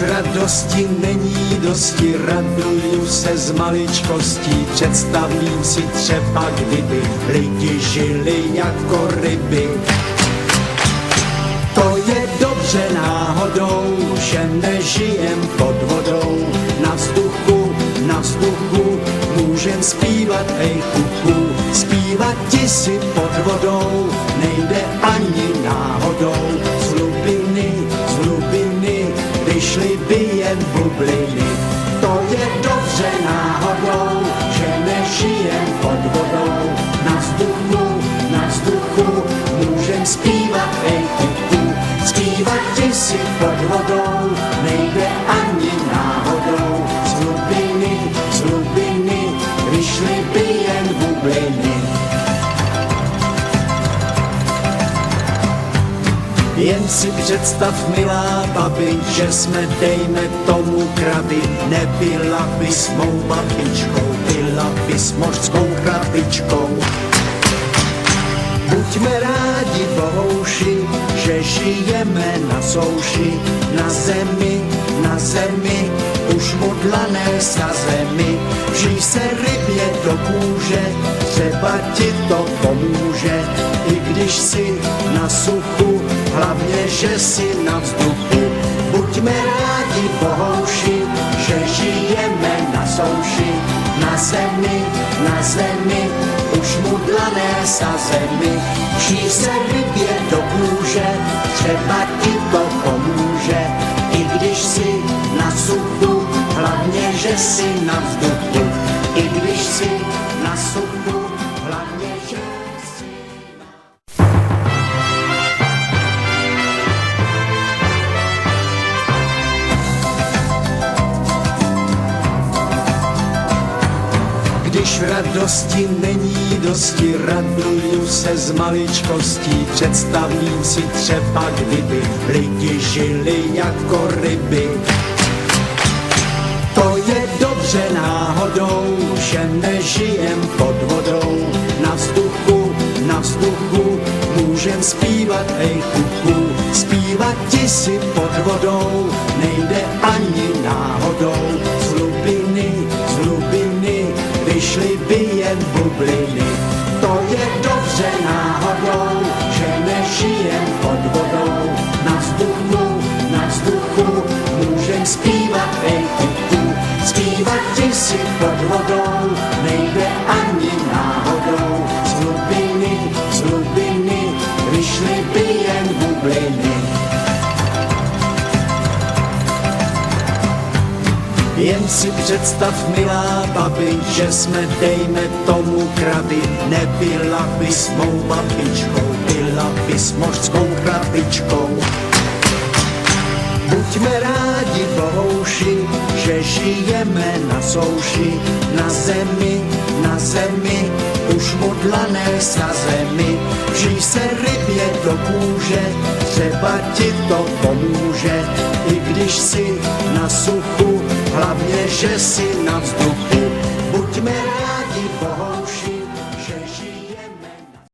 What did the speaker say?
Když radosti není dosti, raduju se z maličkostí. Představím si třeba, kdyby lidi žili jako ryby. To je dobře náhodou, že nežijem pod vodou. Na vzduchu můžem zpívat, hej kuku. Zpívat ti si pod vodou nejde ani náhodou. Z hlubiny vyšly by jen bubliny. To je dobře náhodou, že nežijem pod vodou. Na vzduchu můžem zpívat, hej kuku. Zpívat ti si pod vodou nejde ani náhodou. Z hlubiny vyšly by jen bubliny. Jen si představ, milá babi, že jsme, dejme tomu, krabi. Nebyla bys mou babičkou, byla bys mořskou krabičkou. Buďme rádi, bohouši, že žijeme na souši. Na zemi, už modlané sazemi. Vžij se rybě do kůže, třeba ti to pomůže. I když si na suchu, hlavně, že si na vzduchu. Buďme rádi, bohouši, že žijeme na souši. Na zemi, už mudlané sazemi. Vžij se rybě do kůže, třeba ti to pomůže. I když si na suchu, hlavně, že si na vzduchu. I když si na suchu, hlavně, že si na... Když v radosti není dosti, raduju se z maličkostí. Představím si třeba, kdyby lidi žili jako ryby. To je dobře náhodou, že nežijem pod vodou. Na vzduchu můžem zpívat, hej kuku. Zpívat ti si pod vodou nejde ani náhodou. Z hlubiny vyšly by jen bubliny. To je dobře náhodou, že nežijem pod vodou. Na vzduchu můžem zpívat, hej kuku. Zpívat ti si pod vodou nejde ani náhodou. Z hlubiny vyšly by jen bubliny. Jen si představ, milá babi, že jsme, dejme tomu, krabi. Nebyla bys mou babičkou, byla bys mořskou krabičkou. Buďme rádi, bohouši, že žijeme na souši. Na zemi, už modlané sazemi. Vžij se rybě do kůže, třeba ti to pomůže. I když si na suchu, hlavně, že si na vzduchu.